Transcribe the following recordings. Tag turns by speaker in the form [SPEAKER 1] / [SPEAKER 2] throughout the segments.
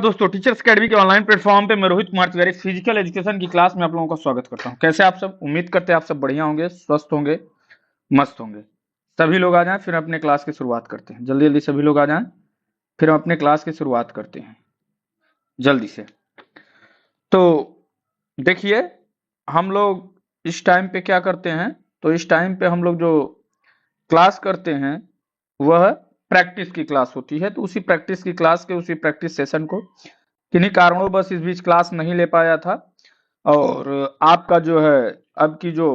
[SPEAKER 1] दोस्तों, teachers academy के online platform पे मैं रोहित कुमार तिवारी फिजिकल एजुकेशन की क्लास में आप लोगों का स्वागत करता हूं। कैसे आप सब? उम्मीद करते हैं आप सब बढ़िया होंगे, स्वस्थ होंगे, मस्त होंगे। सभी लोग आ जाएं, फिर अपने क्लास की शुरुआत करते हैं। जल्दी जल्दी सभी लोग आ जाएं, फिर हम अपने क्लास की शुरुआत करते हैं जल्दी से। तो देखिए, हम लोग इस टाइम पे क्या करते हैं, तो इस टाइम पे हम लोग जो क्लास करते हैं वह प्रैक्टिस की क्लास होती है। तो उसी प्रैक्टिस की क्लास के उसी प्रैक्टिस सेशन को किन्हीं कारणों बस इस बीच क्लास नहीं ले पाया था, और आपका जो है अब की जो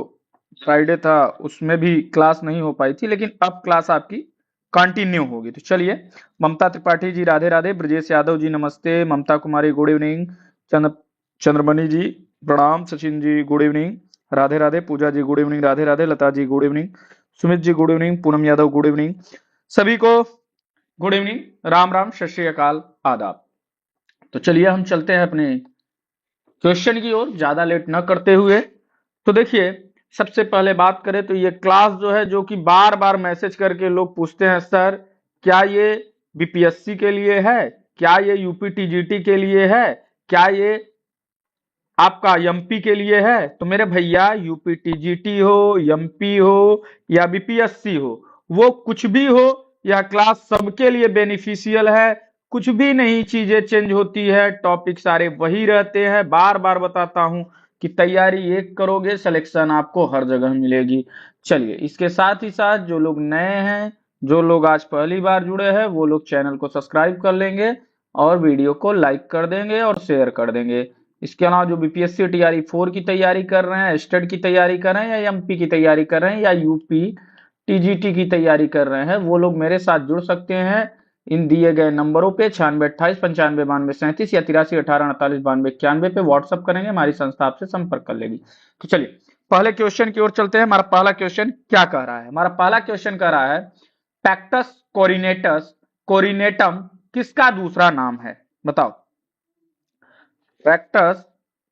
[SPEAKER 1] फ्राइडे था उसमें भी क्लास नहीं हो पाई थी, लेकिन अब क्लास आपकी कंटिन्यू होगी। तो चलिए, ममता त्रिपाठी जी राधे राधे, ब्रजेश यादव जी नमस्ते, ममता कुमारी गुड इवनिंग, चंद्रमणि जी प्रणाम, Sachin ji good evening Radhe Radhe, Puja ji good evening Radhe Radhe, Lata ji good evening, Sumit ji good evening, Poonam Yadav good evening, सभी को गुड इवनिंग, राम राम, सत श्री अकाल, आदाब। तो चलिए हम चलते हैं अपने क्वेश्चन की ओर, ज्यादा लेट न करते हुए। तो देखिए, सबसे पहले बात करें तो ये क्लास जो है, जो कि बार बार मैसेज करके लोग पूछते हैं, सर क्या ये बीपीएससी के लिए है, क्या ये यूपीटीजीटी के लिए है, क्या ये आपका एमपी के लिए है? तो मेरे भैया, यूपीटीजीटी हो, एमपी हो या बीपीएससी हो, वो कुछ भी हो, यह क्लास सबके लिए बेनिफिशियल है। कुछ भी नहीं चीजें चेंज होती है, टॉपिक सारे वही रहते हैं। बार बार बताता हूं कि तैयारी एक करोगे, सिलेक्शन आपको हर जगह मिलेगी। चलिए, इसके साथ ही साथ जो लोग नए हैं, जो लोग आज पहली बार जुड़े हैं, वो लोग चैनल को सब्सक्राइब कर लेंगे और वीडियो को लाइक कर देंगे और शेयर कर देंगे। इसके अलावा जो बीपीएससी टीआरई 4 की तैयारी कर रहे हैं, स्टेट की तैयारी कर रहे हैं, या एमपी की तैयारी कर रहे हैं, या यूपी टीजीटी की तैयारी कर रहे हैं, वो लोग मेरे साथ जुड़ सकते हैं इन दिए गए नंबरों पे 9628959237 या 8318489291 पे व्हाट्सअप करेंगे, हमारी संस्था आपसे संपर्क कर लेगी। तो चलिए पहले क्वेश्चन की ओर चलते हैं। हमारा पहला क्वेश्चन क्या कह रहा है? हमारा पहला क्वेश्चन कह रहा है, पैक्टस कोरिनेटस कोरिनेटम किसका दूसरा नाम है? बताओ, पैक्टस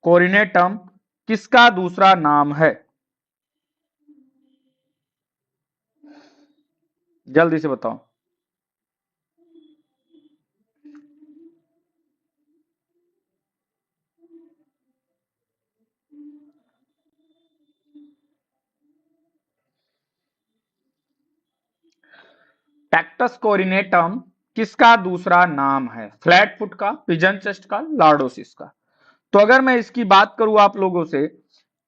[SPEAKER 1] कोरिनेटम किसका दूसरा नाम है? जल्दी से बताओ। पैक्टस कोरिनेटम किसका दूसरा नाम है? फ्लैट फुट का, पिजन चेस्ट का, लॉर्डोसिस का? तो अगर मैं इसकी बात करूं आप लोगों से,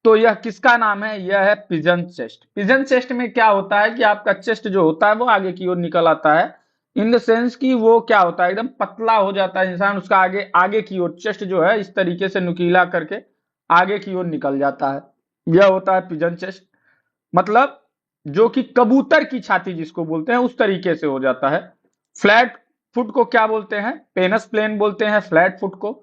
[SPEAKER 1] तो यह किसका नाम है? यह है पिजन चेस्ट। पिजन चेस्ट में क्या होता है कि आपका चेस्ट जो होता है वो आगे की ओर निकल आता है, इन द सेंस कि वो क्या होता है, एकदम पतला हो जाता है इंसान, उसका आगे आगे की ओर चेस्ट जो है इस तरीके से नुकीला करके आगे की ओर निकल जाता है। यह होता है पिजन चेस्ट, मतलब जो कि कबूतर की छाती जिसको बोलते हैं उस तरीके से हो जाता है। फ्लैट फुट को क्या बोलते हैं? पेनस प्लेन बोलते हैं फ्लैट फुट को।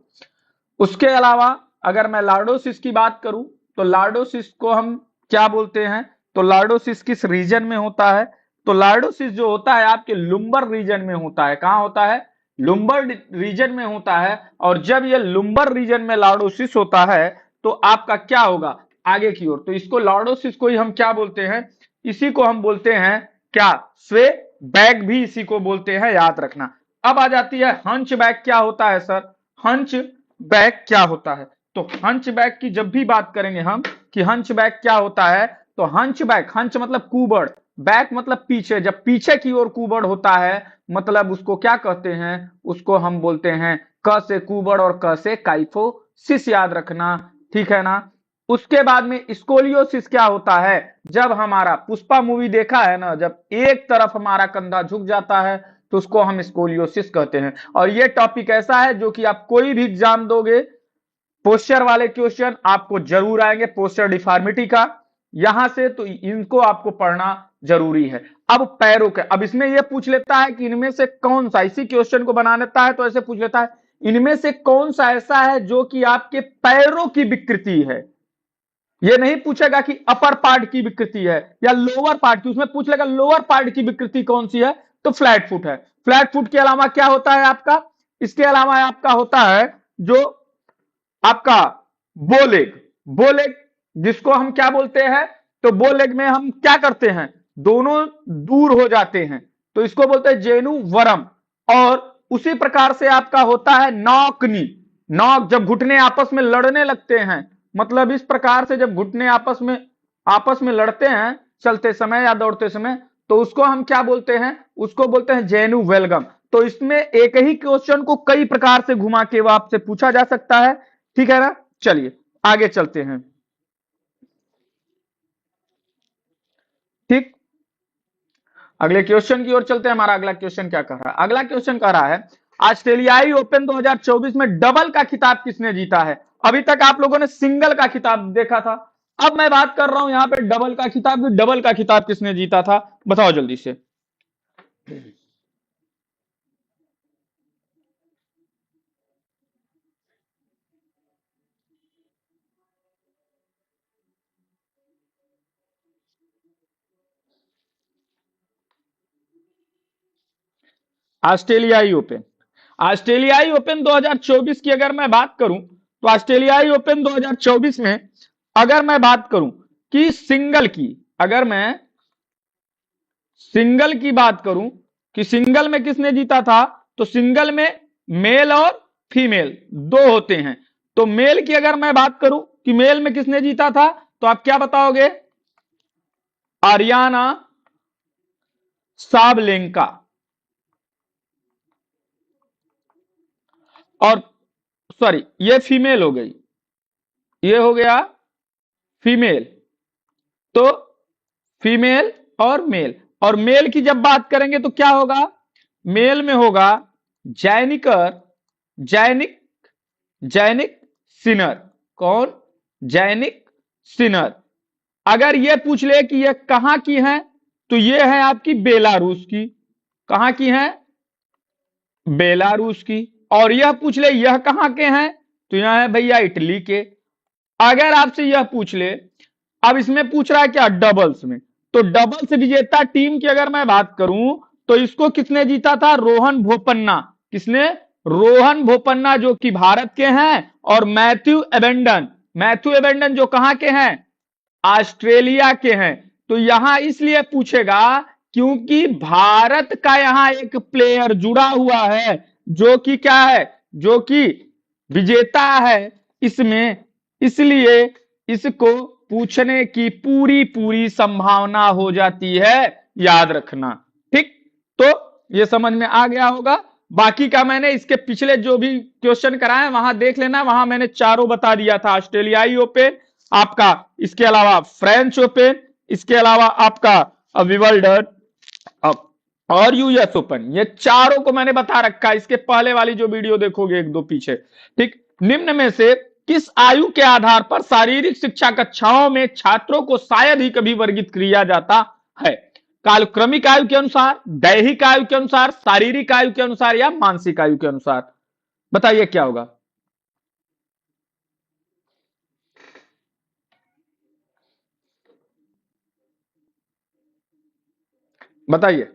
[SPEAKER 1] उसके अलावा अगर मैं लार्डोसिस की बात करूं, तो लार्डोसिस को हम क्या बोलते हैं? तो लार्डोसिस किस रीजन में होता है? तो लार्डोसिस जो होता है आपके लुम्बर रीजन में होता है। कहां होता है? लुम्बर रीजन में होता है। और जब ये लुम्बर रीजन में लार्डोसिस होता है तो आपका क्या होगा? आगे की ओर। तो इसको लार्डोसिस को ही हम क्या बोलते हैं? इसी को हम बोलते हैं क्या? स्वे बैक भी इसी को बोलते हैं, याद रखना। अब आ जाती है हंच बैक। क्या होता है सर? हंच बैक क्या होता है? तो हंच बैक की जब भी बात करेंगे हम कि हंच बैक क्या होता है, तो हंच बैक, हंच मतलब कुबड़, बैक मतलब पीछे, जब पीछे की ओर कुबड़ होता है मतलब उसको क्या कहते हैं? उसको हम बोलते हैं क से कुबड़ और क से काइफोसिस, याद रखना, ठीक है ना। उसके बाद में स्कोलियोसिस क्या होता है? जब हमारा पुष्पा मूवी देखा है ना, जब एक तरफ हमारा कंधा झुक जाता है तो उसको हम स्कोलियोसिस कहते हैं। और ये टॉपिक ऐसा है जो कि आप कोई भी एग्जाम दोगे, पोस्चर वाले क्वेश्चन आपको जरूर आएंगे, पोस्चर डिफॉर्मिटी का यहां से, तो इनको आपको पढ़ना जरूरी है। अब पैरों के, अब इसमें यह पूछ लेता है कि इनमें से कौन सा, इसी क्वेश्चन को बना लेता है तो ऐसे पूछ लेता है, इनमें से कौन सा ऐसा है जो कि आपके पैरों की विकृति है? ये नहीं पूछेगा कि अपर पार्ट की विकृति है या लोअर पार्ट की, उसमें पूछ लेगा लोअर पार्ट की विकृति कौन सी है, तो फ्लैट फुट है। फ्लैट फुट के अलावा क्या होता है आपका? इसके अलावा आपका होता है जो आपका बोलेग। बोलेग जिसको हम क्या बोलते हैं? तो बोलेग में हम क्या करते हैं? दोनों दूर हो जाते हैं तो इसको बोलते हैं जेनु वरम। और उसी प्रकार से आपका होता है नॉकनी। नॉक, जब घुटने आपस में लड़ने लगते हैं, मतलब इस प्रकार से जब घुटने आपस में लड़ते हैं चलते समय या दौड़ते समय, तो उसको हम क्या बोलते हैं, उसको बोलते हैं जेनु वेलगम। तो इसमें एक ही क्वेश्चन को कई प्रकार से घुमा के वो आपसे पूछा जा सकता है, ठीक है ना। चलिए आगे चलते हैं। ठीक, अगले क्वेश्चन की ओर चलते हैं। हमारा अगला क्वेश्चन क्या कह रहा है, अगला क्वेश्चन कह रहा है ऑस्ट्रेलियाई ओपन 2024 में डबल का खिताब किसने जीता है। अभी तक आप लोगों ने सिंगल का खिताब देखा था, अब मैं बात कर रहा हूं यहां पे डबल का खिताब। डबल का खिताब किसने जीता था, बताओ जल्दी से। ऑस्ट्रेलियाई ओपन, ऑस्ट्रेलियाई ओपन 2024 की अगर मैं बात करूं, तो ऑस्ट्रेलियाई ओपन 2024 में अगर मैं बात करूं कि सिंगल की, अगर मैं सिंगल की बात करूं कि सिंगल में किसने जीता था, तो सिंगल में मेल और फीमेल दो होते हैं। तो मेल की अगर मैं बात करूं कि मेल में किसने जीता था, तो आप क्या बताओगे, आरियाना साबलेंका। और सॉरी, ये फीमेल हो गई, ये हो गया फीमेल। तो फीमेल और मेल, और मेल की जब बात करेंगे तो क्या होगा, मेल में होगा जैनिकर, जैनिक, जैनिक सिनर। कौन, जैनिक सिनर। अगर ये पूछ ले कि ये कहां की है, तो ये है आपकी बेलारूस की। कहां की है, बेलारूस की। और यह पूछ ले यह कहां के हैं, तो यह है भैया इटली के। अगर आपसे यह पूछ ले, अब इसमें पूछ रहा है क्या, डबल्स में, तो डबल्स विजेता टीम की अगर मैं बात करूं, तो इसको किसने जीता था, रोहन बोपन्ना। किसने, रोहन बोपन्ना, जो कि भारत के हैं। और मैथ्यू एबेंडन, मैथ्यू एबेंडन जो कहां के हैं, ऑस्ट्रेलिया के हैं। तो यहां इसलिए पूछेगा क्योंकि भारत का यहां एक प्लेयर जुड़ा हुआ है, जो कि क्या है, जो कि विजेता है इसमें, इसलिए इसको पूछने की पूरी पूरी संभावना हो जाती है, याद रखना। ठीक, तो ये समझ में आ गया होगा। बाकी का मैंने इसके पिछले जो भी क्वेश्चन कराए वहां देख लेना, वहां मैंने चारों बता दिया था, ऑस्ट्रेलियाई ओपन आपका, इसके अलावा फ्रेंच ओपन, इसके अलावा आपका विंबलडन और यूएस ओपन, ये चारों को मैंने बता रखा है। इसके पहले वाली जो वीडियो देखोगे एक दो पीछे। ठीक, निम्न में से किस आयु के आधार पर शारीरिक शिक्षा कक्षाओं में छात्रों को शायद ही कभी वर्गीकृत किया जाता है, कालक्रमिक आयु के अनुसार, दैहिक आयु के अनुसार, शारीरिक आयु के अनुसार, या मानसिक आयु के अनुसार। बताइए क्या होगा, बताइए।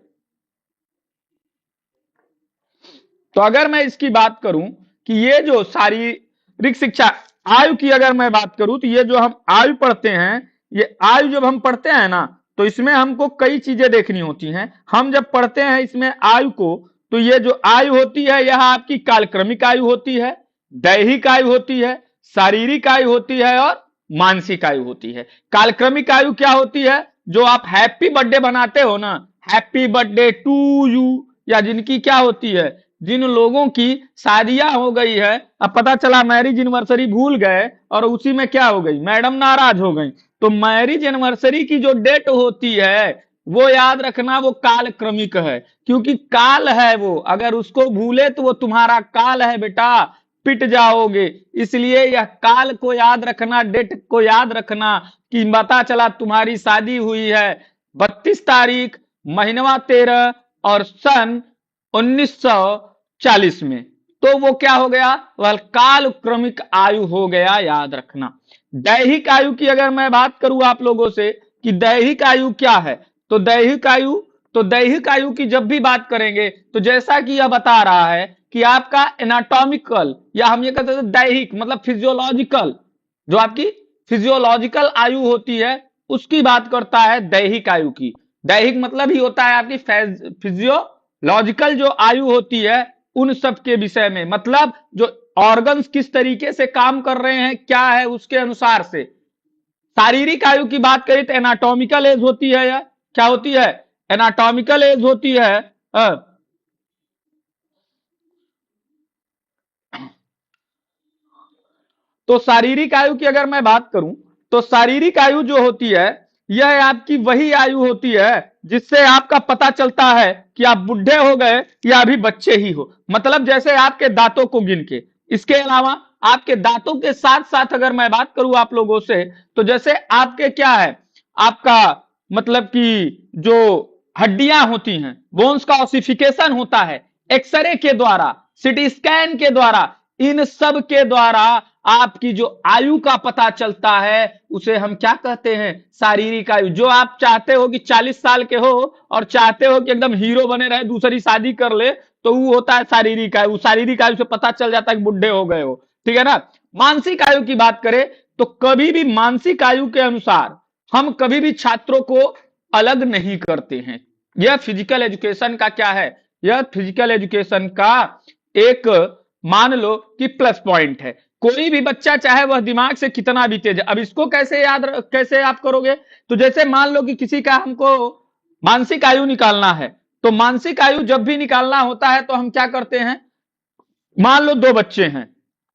[SPEAKER 1] तो अगर मैं इसकी बात करूं कि ये जो शारीरिक शिक्षा आयु की अगर मैं बात करूं, तो ये जो हम आयु पढ़ते हैं, ये आयु जब हम पढ़ते हैं ना, तो इसमें हमको कई चीजें देखनी होती हैं। हम जब पढ़ते हैं इसमें आयु को, तो ये जो आयु होती है यह आपकी कालक्रमिक आयु होती है, दैहिक आयु होती है, शारीरिक आयु होती है, और मानसिक आयु होती है। कालक्रमिक आयु क्या होती है, जो आप हैप्पी बर्थडे बनाते हो ना, हैप्पी बर्थडे टू यू, या जिनकी क्या होती है, जिन लोगों की शादियां हो गई है, अब पता चला मैरिज एनिवर्सरी भूल गए और उसी में क्या हो गई, मैडम नाराज हो गई। तो मैरिज एनिवर्सरी की जो डेट होती है वो याद रखना, वो काल क्रमिक है, क्योंकि काल है वो, अगर उसको भूले तो वो तुम्हारा काल है बेटा, पिट जाओगे। इसलिए यह काल को याद रखना, डेट को याद रखना, कि पता चला तुम्हारी शादी हुई है 32 तारीख, महीनवा 13 और सन 1940 में, तो वो क्या हो गया, वह काल क्रमिक आयु हो गया, याद रखना। दैहिक आयु की अगर मैं बात करूं आप लोगों से कि दैहिक आयु क्या है, तो दैहिक आयु, तो दैहिक आयु की जब भी बात करेंगे, तो जैसा कि यह बता रहा है कि आपका एनाटॉमिकल, या हम ये कहते हैं दैहिक मतलब फिजियोलॉजिकल, जो आपकी फिजियोलॉजिकल आयु होती है उसकी बात करता है दैहिक आयु की। दैहिक मतलब ही होता है आपकी फिजियोलॉजिकल जो आयु होती है उन सब के विषय में, मतलब जो ऑर्गन्स किस तरीके से काम कर रहे हैं क्या है उसके अनुसार से। शारीरिक आयु की बात करें तो एनाटॉमिकल एज होती है, या क्या होती है, एनाटॉमिकल एज होती है। अ, तो शारीरिक आयु की अगर मैं बात करूं तो शारीरिक आयु जो होती है यह आपकी वही आयु होती है जिससे आपका पता चलता है कि आप बुढ़े हो गए या अभी बच्चे ही हो। मतलब जैसे आपके दांतों को गिन के, इसके अलावा आपके दांतों के साथ साथ अगर मैं बात करूं आप लोगों से, तो जैसे आपके क्या है, आपका मतलब कि जो हड्डियां होती हैं, बोन्स का ऑसिफिकेशन होता है एक्सरे के द्वारा, सीटी स्कैन के द्वारा, इन सब के द्वारा आपकी जो आयु का पता चलता है उसे हम क्या कहते हैं, शारीरिक आयु। जो आप चाहते हो कि 40 साल के हो और चाहते हो कि एकदम हीरो बने रहे, दूसरी शादी कर ले, तो वो होता है शारीरिक आयु। शारीरिक आयु से पता चल जाता है कि बुढ़े हो गए हो, ठीक है ना। मानसिक आयु की बात करें तो कभी भी मानसिक आयु के अनुसार हम कभी भी छात्रों को अलग नहीं करते हैं। यह फिजिकल एजुकेशन का क्या है, यह फिजिकल एजुकेशन का एक मान लो कि प्लस पॉइंट है। कोई भी बच्चा चाहे वह दिमाग से कितना भी तेज है, अब इसको कैसे कैसे आप करोगे, तो जैसे मान लो कि किसी का हमको मानसिक आयु निकालना है, तो मानसिक आयु जब भी निकालना होता है तो हम क्या करते हैं, मान लो दो बच्चे हैं,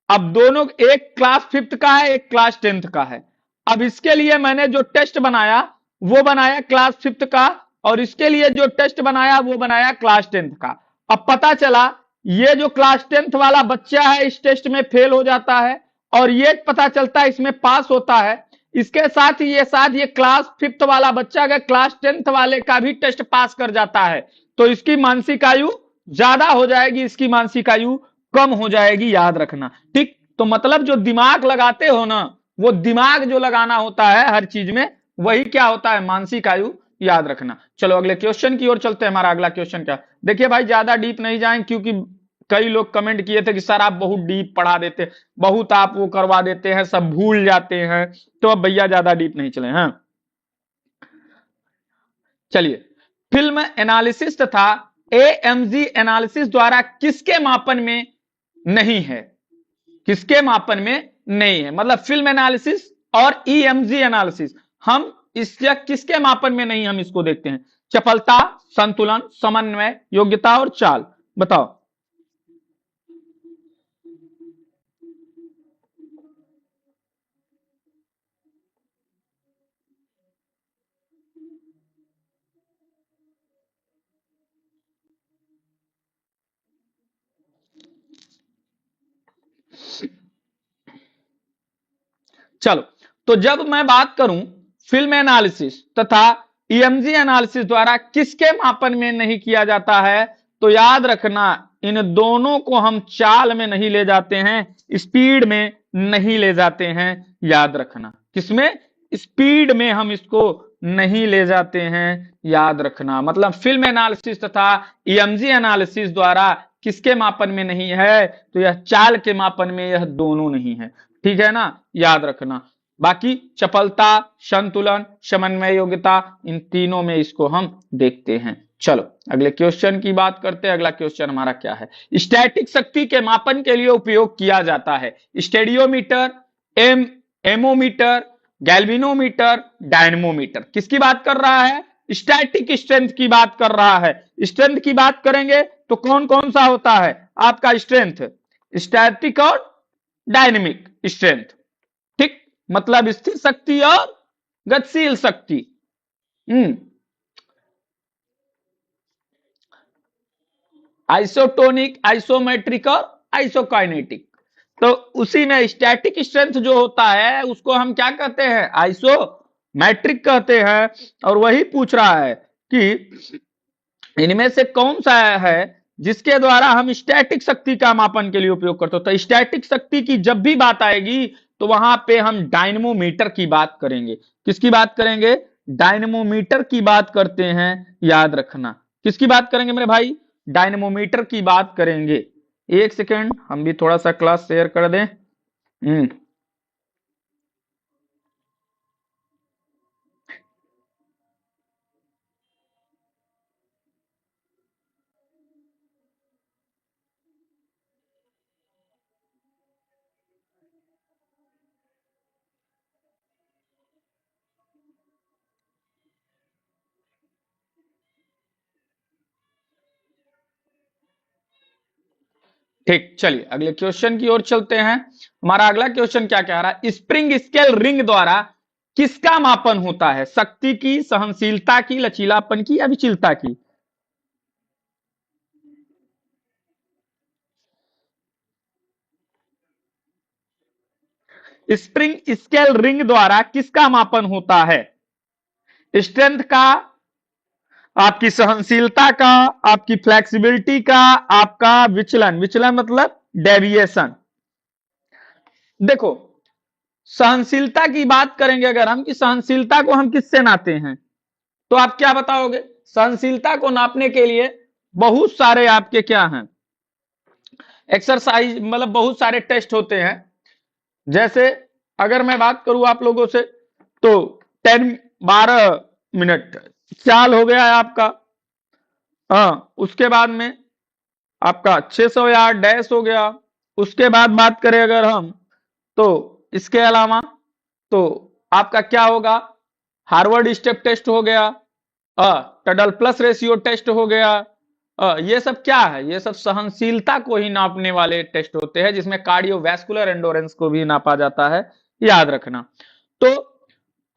[SPEAKER 1] अब दोनों, एक क्लास 5th का है एक क्लास 10th का है। अब इसके लिए मैंने जो टेस्ट बनाया वो बनाया क्लास 5th का, और इसके लिए जो टेस्ट बनाया वो बनाया क्लास 10th का। अब पता चला ये जो क्लास 10th वाला बच्चा है इस टेस्ट में फेल हो जाता है, और ये पता चलता है इसमें पास होता है। इसके साथ ही ये क्लास 5th वाला बच्चा अगर क्लास 10th वाले का भी टेस्ट पास कर जाता है तो इसकी मानसिक आयु ज्यादा हो जाएगी, इसकी मानसिक आयु कम हो जाएगी, याद रखना। ठीक, तो मतलब जो दिमाग लगाते हो ना, वो दिमाग जो लगाना होता है हर चीज में, वही क्या होता है, मानसिक आयु, याद रखना। चलो अगले क्वेश्चन की ओर चलते हैं। हमारा अगला क्वेश्चन क्या, देखिए भाई ज्यादा डीप नहीं जाएं क्योंकि कई लोग कमेंट किए थे कि सर आप बहुत डीप पढ़ा देते, बहुत आप वो करवा देते हैं, सब भूल जाते हैं, तो अब भैया ज्यादा डीप नहीं चले हैं। चलिए, फिल्म एनालिसिस तथा एएमजी एनालिसिस द्वारा किसके मापन में नहीं है, किसके मापन में नहीं है, मतलब फिल्म एनालिसिस और ईएमजी एनालिसिस हम इसका किसके मापन में नहीं, हम इसको देखते हैं। चपलता, संतुलन, समन्वय, योग्यता और चाल, बताओ। चलो, तो जब मैं बात करूं फिल्म एनालिसिस तथा ईएमजी एनालिसिस द्वारा किसके मापन में नहीं किया जाता है, तो याद रखना इन दोनों को हम चाल में नहीं ले जाते हैं, स्पीड में नहीं ले जाते हैं, याद रखना। किसमें, स्पीड में हम इसको नहीं ले जाते हैं, याद रखना। मतलब फिल्म एनालिसिस तथा ईएमजी एनालिसिस द्वारा किसके मापन में नहीं है, तो यह चाल के मापन में यह दोनों नहीं है, ठीक है ना, याद रखना। बाकी चपलता, संतुलन, समन्वय, योग्यता, इन तीनों में इसको हम देखते हैं। चलो अगले क्वेश्चन की बात करते हैं। अगला क्वेश्चन हमारा क्या है, स्टैटिक शक्ति के मापन के लिए उपयोग किया जाता है स्टेडियोमीटर, एमोमीटर, गैल्वेनोमीटर, डायनमोमीटर। किसकी बात कर रहा है, स्टैटिक स्ट्रेंथ की बात कर रहा है। स्ट्रेंथ की बात करेंगे तो कौन कौन सा होता है आपका स्ट्रेंथ, स्टैटिक और डायनेमिक स्ट्रेंथ। ठीक, मतलब स्थिर शक्ति और गतिशील शक्ति। आइसोटोनिक, आइसोमेट्रिक और आइसोकाइनेटिक। तो उसी में स्टैटिक स्ट्रेंथ जो होता है उसको हम क्या कहते हैं, आइसोमेट्रिक कहते हैं। और वही पूछ रहा है कि इनमें से कौन सा है जिसके द्वारा हम स्टैटिक शक्ति का मापन के लिए उपयोग करते हो। तो स्टैटिक शक्ति की जब भी बात आएगी तो वहां पे हम डायनमोमीटर की बात करेंगे। किसकी बात करेंगे, डायनमोमीटर की बात करते हैं, याद रखना। किसकी बात करेंगे मेरे भाई, डायनमोमीटर की बात करेंगे। एक सेकेंड हम भी थोड़ा सा क्लास शेयर कर दें। ठीक, चलिए अगले क्वेश्चन की ओर चलते हैं। हमारा अगला क्वेश्चन क्या कह रहा है, स्प्रिंग स्केल रिंग द्वारा किसका मापन होता है, शक्ति की, सहनशीलता की, लचीलापन की या विचलता की। स्प्रिंग स्केल रिंग द्वारा किसका मापन होता है, स्ट्रेंथ का, आपकी सहनशीलता का, आपकी फ्लेक्सिबिलिटी का, आपका विचलन, विचलन मतलब डेविएशन। देखो, सहनशीलता की बात करेंगे अगर हम, कि सहनशीलता को हम किससे नापते हैं, तो आप क्या बताओगे। सहनशीलता को नापने के लिए बहुत सारे आपके क्या हैं, एक्सरसाइज, मतलब बहुत सारे टेस्ट होते हैं। जैसे अगर मैं बात करूं आप लोगों से, तो 12 मिनट चाल हो गया है आपका। हाँ, उसके बाद में आपका 600 यार्ड डैश हो गया। उसके बाद बात करें अगर हम, तो इसके अलावा तो आपका क्या होगा, हार्वर्ड स्टेप टेस्ट हो गया, टडल प्लस रेशियो टेस्ट हो गया। ये सब क्या है, ये सब सहनशीलता को ही नापने वाले टेस्ट होते हैं, जिसमें कार्डियोवैस्कुलर एंडोरेंस को भी नापा जाता है, याद रखना। तो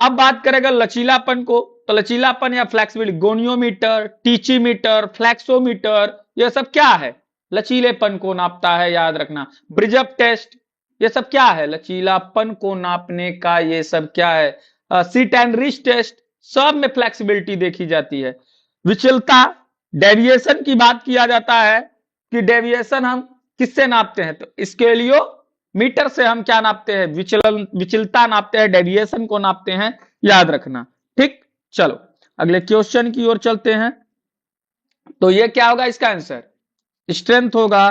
[SPEAKER 1] अब बात करेगा लचीलापन को, तो लचीलापन या फ्लेक्सिबिलिटी, गोनियोमीटर, टीचीमीटर, फ्लेक्सोमीटर, ये सब क्या है, लचीलेपन को नापता है, याद रखना। ब्रिजअप टेस्ट, ये सब क्या है, लचीलापन को नापने का ये सब क्या है। सीट एंड रिस्ट टेस्ट, सब में फ्लेक्सिबिलिटी देखी जाती है। विचलता, डेविएशन की बात किया जाता है, कि डेविएशन हम किससे नापते हैं, तो स्केलियो मीटर से हम क्या नापते हैं, विचलन, विचलता नापते हैं, डेविएशन को नापते हैं, याद रखना। ठीक, चलो अगले क्वेश्चन की ओर चलते हैं। तो ये क्या होगा, इसका आंसर स्ट्रेंथ होगा।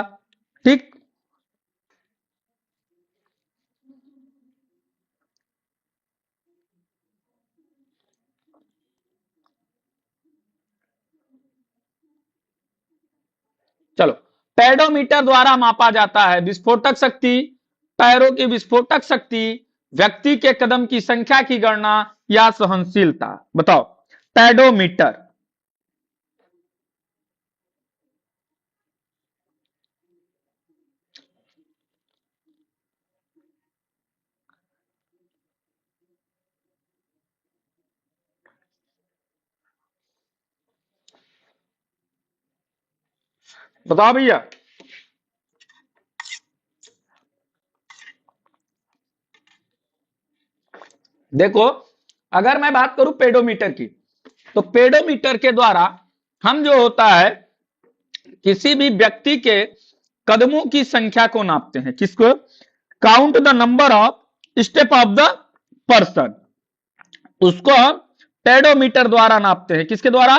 [SPEAKER 1] ठीक, चलो, पेडोमीटर द्वारा मापा जाता है विस्फोटक शक्ति, पैरों की विस्फोटक शक्ति, व्यक्ति के कदम की संख्या की गणना या सहनशीलता, बताओ। पेडोमीटर, बताओ भैया। देखो, अगर मैं बात करूं पेडोमीटर की, तो पेडोमीटर के द्वारा हम जो होता है, किसी भी व्यक्ति के कदमों की संख्या को नापते हैं, किसको, count the number of step of the person, उसको हम पेडोमीटर द्वारा नापते हैं, किसके द्वारा,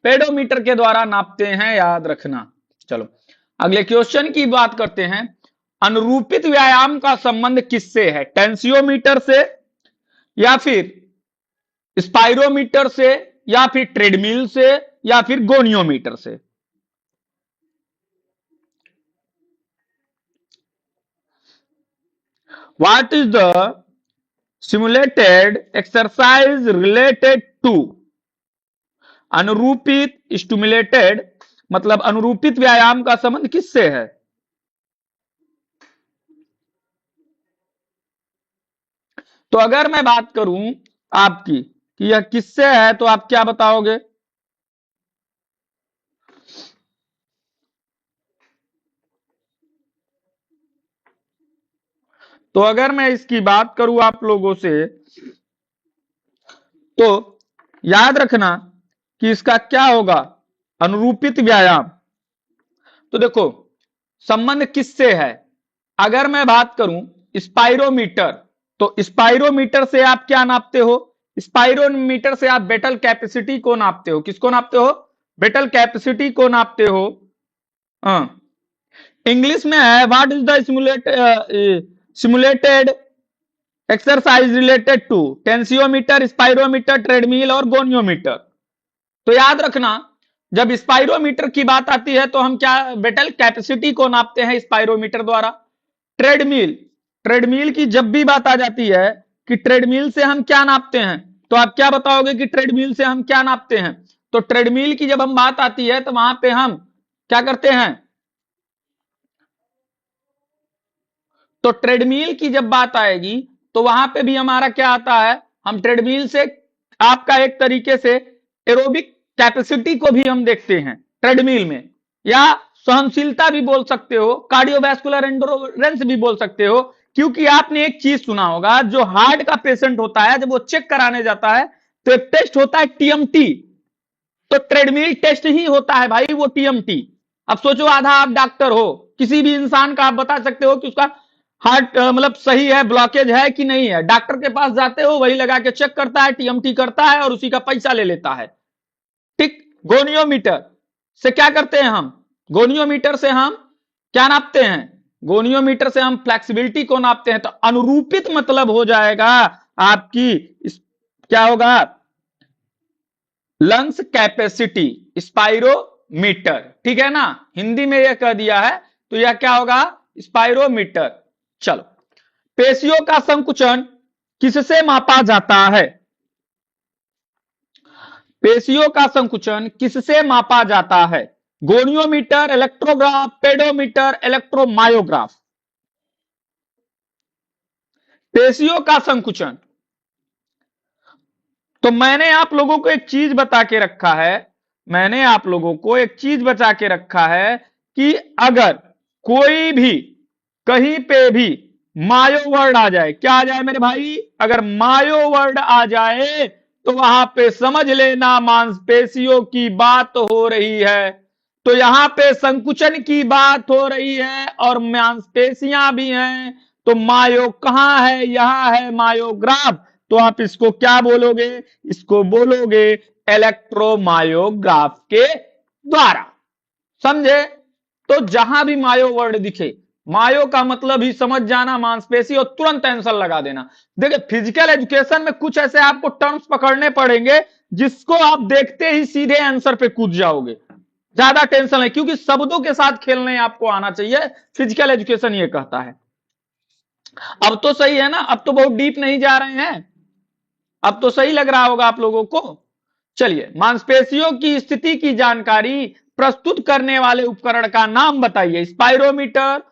[SPEAKER 1] पेडोमीटर के द्वारा नापते हैं, याद रखना। चलो अगले क्वेश्चन की बात करते हैं। अनुरूपित व्यायाम का संबंध किससे है, टेंसियोमीटर से, या फिर स्पाइरोमीटर से, या फिर ट्रेडमिल से, या फिर गोनियोमीटर से। What is the simulated exercise related to, अनुरूपित, स्टिमुलेटेड मतलब अनुरूपित व्यायाम का संबंध किससे है। तो अगर मैं बात करूं आपकी, कि यह किससे है, तो आप क्या बताओगे। तो अगर मैं इसकी बात करूं आप लोगों से, तो याद रखना कि इसका क्या होगा, अनुरूपित व्यायाम। तो देखो, संबंध किससे है, अगर मैं बात करूं स्पाइरोमीटर, तो स्पाइरोमीटर से आप क्या नापते हो, स्पाइरोमीटर से आप बेटल कैपेसिटी को नापते हो, किसको नापते हो, बेटल कैपेसिटी को नापते हो। हाँ, इंग्लिश में है, what is the simulated exercise related to, tensiometer, spirometer, treadmill और गोनियोमीटर। तो याद रखना, जब स्पाइरोमीटर की बात आती है, तो हम क्या, बेटल कैपेसिटी को नापते हैं स्पाइरोमीटर द्वारा। ट्रेडमिल, ट्रेडमिल की जब भी बात आ जाती है, कि ट्रेडमिल से हम क्या नापते हैं, तो आप क्या बताओगे कि ट्रेडमिल से हम क्या नापते हैं। तो ट्रेडमिल की जब हम बात आती है, तो वहां पे हम क्या करते हैं, तो ट्रेडमिल की जब बात आएगी तो वहां पे भी हमारा क्या आता है, हम ट्रेडमिल से आपका एक तरीके से एरोबिक कैपेसिटी को भी हम देखते हैं ट्रेडमिल में, या सहनशीलता भी बोल सकते हो, कार्डियोवैस्कुलर एंडोरेंस भी बोल सकते हो। क्योंकि आपने एक चीज सुना होगा, जो हार्ट का पेशेंट होता है जब वो चेक कराने जाता है तो एक टेस्ट होता है टीएमटी, तो ट्रेडमिल टेस्ट ही होता है भाई वो टीएमटी। अब सोचो, आधा आप डॉक्टर हो, किसी भी इंसान का आप बता सकते हो कि उसका हार्ट मतलब सही है, ब्लॉकेज है कि नहीं है, डॉक्टर के पास जाते हो, वही लगा के चेक करता है, टीएमटी करता है और उसी का पैसा ले लेता है। ठीक। गोनियोमीटर से क्या करते हैं हम, गोनियोमीटर से हम क्या नापते हैं, गोनियोमीटर से हम फ्लेक्सिबिलिटी को नापते हैं। तो अनुरूपित मतलब हो जाएगा आपकी क्या होगा, लंग्स कैपेसिटी स्पाइरोमीटर। ठीक है ना, हिंदी में यह कह दिया है तो यह क्या होगा, स्पाइरोमीटर। चलो, पेशियों का संकुचन किससे मापा जाता है, पेशियों का संकुचन किससे मापा जाता है, गोनियोमीटर, इलेक्ट्रोग्राफ, पेडोमीटर, इलेक्ट्रोमायोग्राफ। पेशियों का संकुचन, तो मैंने आप लोगों को एक चीज बता के रखा है, मैंने आप लोगों को एक चीज बचा के रखा है कि अगर कोई भी कहीं पे भी मायो वर्ड आ जाए, क्या आ जाए मेरे भाई, अगर मायो वर्ड आ जाए तो वहां पे समझ लेना मांसपेशियों की बात हो रही है। तो यहां पे संकुचन की बात हो रही है और मांसपेशियां भी हैं। तो मायो कहां है, यहां है मायोग्राफ। तो आप इसको क्या बोलोगे, इसको बोलोगे इलेक्ट्रोमायोग्राफ के द्वारा। समझे। तो जहां भी मायो वर्ड दिखे, मायो का मतलब ही समझ जाना मांसपेशी, और तुरंत आंसर लगा देना। देखिए, फिजिकल एजुकेशन में कुछ ऐसे आपको टर्म्स पकड़ने पड़ेंगे जिसको आप देखते ही सीधे आंसर पे कूद जाओगे। ज्यादा टेंशन नहीं, क्योंकि शब्दों के साथ खेलने आपको आना चाहिए, फिजिकल एजुकेशन ये कहता है। अब तो सही है ना, अब तो बहुत डीप नहीं जा रहे हैं, अब तो सही लग रहा होगा आप लोगों को। चलिए, मांसपेशियों की स्थिति की जानकारी प्रस्तुत करने वाले उपकरण का नाम बताइए, स्पाइरोमीटर,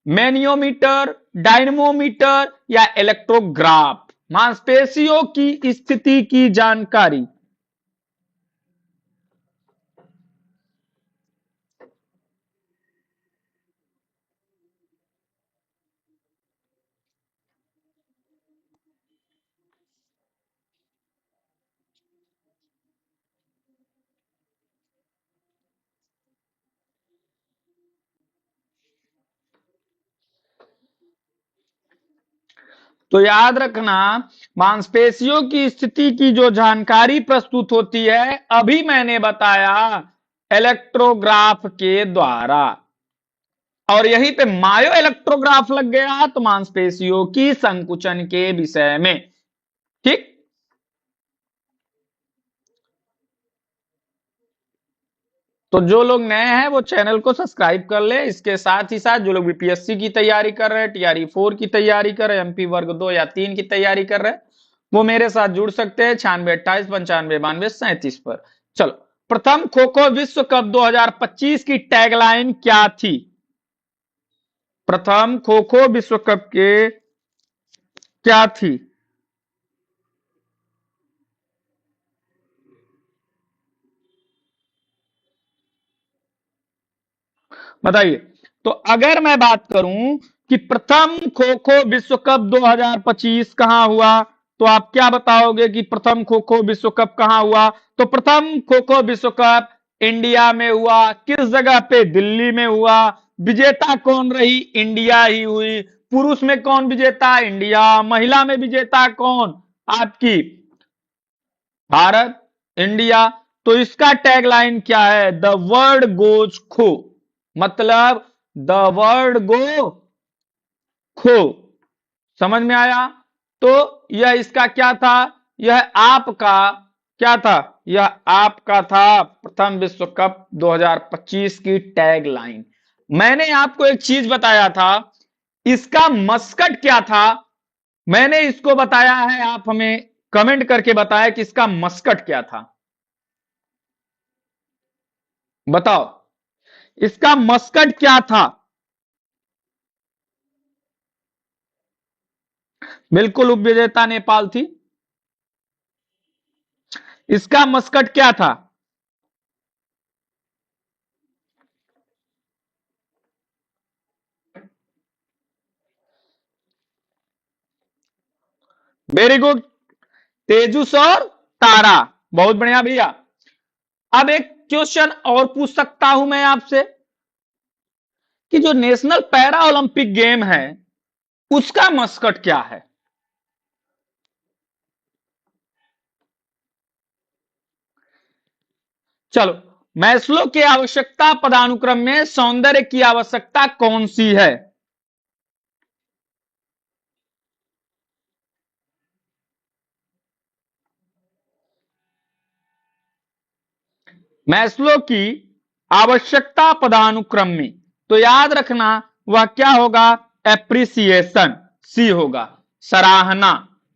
[SPEAKER 1] मैनियोमीटर, डायनमोमीटर या इलेक्ट्रोग्राफ। मांसपेशियों की स्थिति की जानकारी, तो याद रखना, मांसपेशियों की स्थिति की जो जानकारी प्रस्तुत होती है, अभी मैंने बताया इलेक्ट्रोग्राफ के द्वारा, और यहीं पे मायो इलेक्ट्रोग्राफ लग गया तो मांसपेशियों की संकुचन के विषय में। ठीक। तो जो लोग नए हैं वो चैनल को सब्सक्राइब कर ले। इसके साथ ही साथ जो लोग बीपीएससी की तैयारी कर रहे हैं, टीआरई 4 की तैयारी कर रहे हैं, एमपी वर्ग 2 या 3 की तैयारी कर रहे हैं, वो मेरे साथ जुड़ सकते हैं 9628 95 92 37 पर। चलो, प्रथम खो खो विश्व कप 2025 की टैगलाइन क्या थी, प्रथम खो खो विश्व कप के क्या थी, बताइए। तो अगर मैं बात करूं कि प्रथम खो खो विश्व कप 2025 कहां हुआ, तो आप क्या बताओगे कि प्रथम खो खो विश्व कप कहां हुआ। तो प्रथम खो खो विश्व कप इंडिया में हुआ। किस जगह पे, दिल्ली में हुआ। विजेता कौन रही, इंडिया ही हुई। पुरुष में कौन विजेता, इंडिया। महिला में विजेता कौन, आपकी भारत, इंडिया। तो इसका टैगलाइन क्या है, द वर्ल्ड गोज खो, मतलब द वर्ल्ड गो खो। समझ में आया। तो यह इसका क्या था, यह आपका क्या था, यह आपका था प्रथम विश्व कप 2025 की टैगलाइन। मैंने आपको एक चीज बताया था, इसका मस्कट क्या था, मैंने इसको बताया है, आप हमें कमेंट करके बताया कि इसका मस्कट क्या था। बताओ, इसका मस्कट क्या था। बिल्कुल उपविजेता नेपाल थी। इसका मस्कट क्या था? वेरी गुड, तेजस और तारा। बहुत बढ़िया भैया। अब एक क्वेश्चन और पूछ सकता हूं मैं आपसे कि जो नेशनल पैरा ओलंपिक गेम है उसका मस्कट क्या है? चलो, मैस्लो के आवश्यकता पदानुक्रम में सौंदर्य की आवश्यकता कौन सी है? मैस्लो की आवश्यकता पदानुक्रम में, तो याद रखना वह क्या होगा? एप्रिसिएशन, सी होगा, सराहना।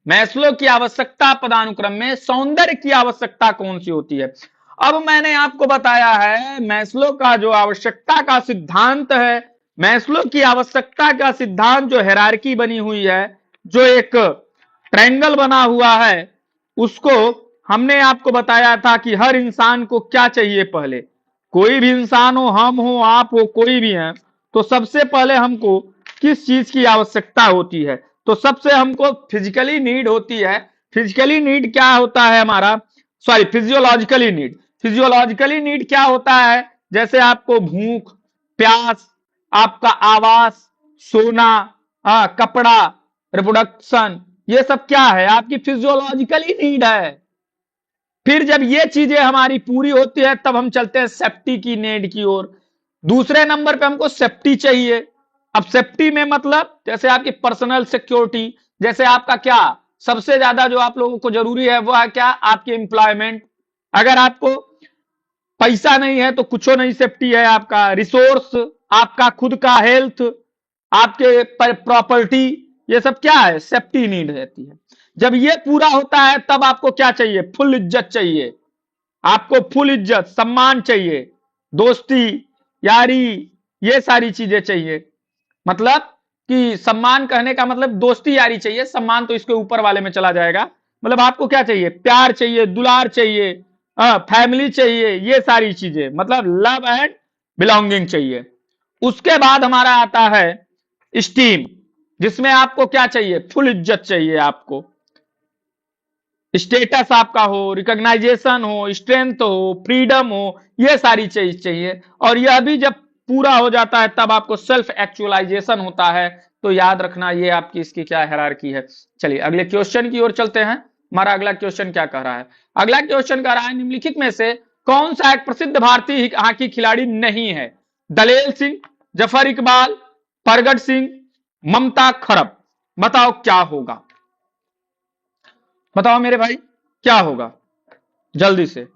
[SPEAKER 1] मैस्लो की आवश्यकता पदानुक्रम में सौंदर्य की आवश्यकता कौन सी होती है? अब मैंने आपको बताया है मैस्लो का जो आवश्यकता का सिद्धांत है, मैस्लो की आवश्यकता का सिद्धांत जो हायरार्की बनी हुई है, जो एक ट्रायंगल बना हुआ है, उसको हमने आपको बताया था कि हर इंसान को क्या चाहिए। पहले कोई भी इंसान हो, हम हो, आप हो, कोई भी है, तो सबसे पहले हमको किस चीज की आवश्यकता होती है? तो सबसे हमको फिजिकली नीड होती है। फिजिकली नीड क्या होता है हमारा? Sorry, physiologically need. Physiologically need क्या होता है? जैसे आपको भूख, प्यास, आपका आवास, सोना, कपड़ा, रिप्रोडक्शन, ये सब क्या है? आपकी फिजियोलॉजिकली नीड है। फिर जब ये चीजें हमारी पूरी होती है तब हम चलते हैं सेफ्टी की नीड की ओर। दूसरे नंबर पे हमको सेफ्टी चाहिए। अब सेफ्टी में मतलब जैसे आपकी पर्सनल सिक्योरिटी, जैसे आपका क्या सबसे ज्यादा जो आप लोगों को जरूरी है वो है क्या? आपकी एम्प्लॉयमेंट। अगर आपको पैसा नहीं है तो कुछ नहीं सेफ्टी है। आपका रिसोर्स, आपका खुद का हेल्थ, आपके प्रॉपर्टी, ये सब क्या है? सेफ्टी नीड रहती है। जब ये पूरा होता है तब आपको क्या चाहिए? फुल इज्जत चाहिए। आपको फुल इज्जत, सम्मान चाहिए, दोस्ती, यारी, ये सारी चीजें चाहिए। मतलब कि सम्मान कहने का मतलब दोस्ती यारी चाहिए, सम्मान तो इसके ऊपर वाले में चला जाएगा। मतलब आपको क्या चाहिए? प्यार चाहिए, दुलार चाहिए, फैमिली चाहिए, ये सारी चीजें, मतलब लव एंड बिलोंगिंग चाहिए। उसके बाद हमारा आता है स्टीम, जिसमें आपको क्या चाहिए? फुल इज्जत चाहिए। आपको स्टेटस आपका हो, रिकॉग्नाइजेशन हो, स्ट्रेंथ हो, फ्रीडम हो, ये सारी चीज चाहिए। और यह भी जब पूरा हो जाता है तब आपको सेल्फ एक्चुअलाइजेशन होता है। तो याद रखना ये आपकी इसकी क्या हायरार्की है। चलिए अगले क्वेश्चन की ओर चलते हैं। हमारा अगला क्वेश्चन क्या कह रहा है? अगला क्वेश्चन कह रहा है निम्नलिखित में से कौन सा एक प्रसिद्ध भारतीय हॉकी खिलाड़ी नहीं है? दलेल सिंह, जफर इकबाल, परगट सिंह, ममता खरब। बताओ क्या होगा? बताओ मेरे भाई, क्या होगा? जल्दी से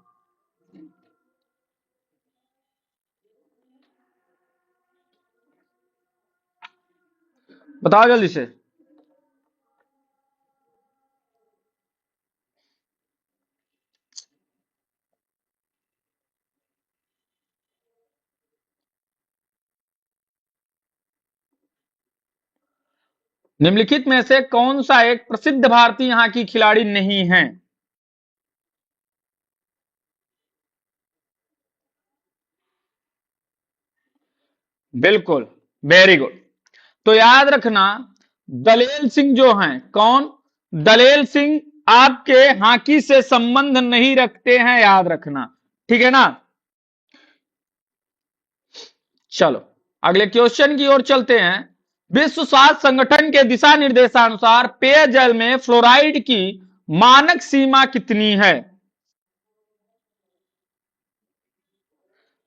[SPEAKER 1] बताओ, जल्दी से। निम्नलिखित में से कौन सा एक प्रसिद्ध भारतीय यहाँ की खिलाड़ी नहीं है? बिल्कुल, वेरी गुड। तो याद रखना दलेल सिंह जो हैं, कौन? दलेल सिंह आपके हॉकी से संबंध नहीं रखते हैं, याद रखना। ठीक है ना? चलो अगले क्वेश्चन की ओर चलते हैं। विश्व स्वास्थ्य संगठन के दिशा निर्देशानुसार पेयजल में फ्लोराइड की मानक सीमा कितनी है?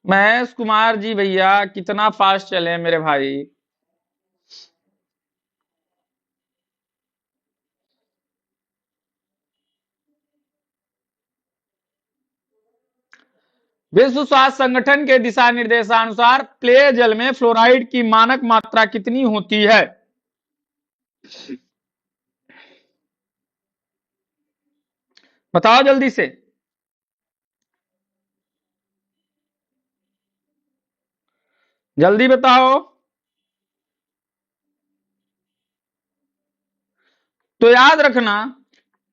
[SPEAKER 1] महेश कुमार जी भैया, कितना फास्ट चले मेरे भाई। विश्व स्वास्थ्य संगठन के दिशा निर्देशानुसार पेयजल में फ्लोराइड की मानक मात्रा कितनी होती है? बताओ जल्दी से। जल्दी बताओ। तो याद रखना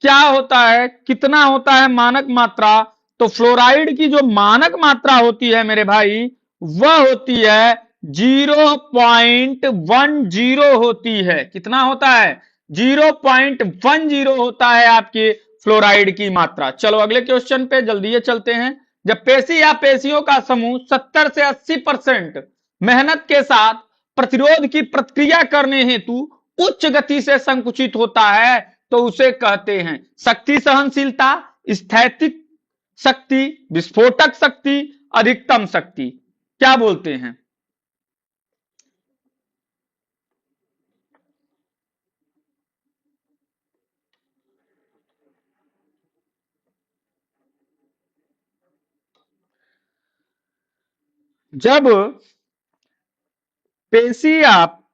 [SPEAKER 1] क्या होता है, कितना होता है मानक मात्रा। तो फ्लोराइड की जो मानक मात्रा होती है मेरे भाई, वह होती है 0.10 होती है। कितना होता है? 0.10 होता है आपकी फ्लोराइड की मात्रा। चलो अगले क्वेश्चन पे जल्दी ये चलते हैं। जब पेशी या पेशियों का समूह 70 से 80% मेहनत के साथ प्रतिरोध की प्रतिक्रिया करने हेतु उच्च गति से संकुचित होता है तो उसे कहते हैं शक्ति सहनशीलता, स्थैतिक शक्ति, विस्फोटक शक्ति, अधिकतम शक्ति। क्या बोलते हैं? जब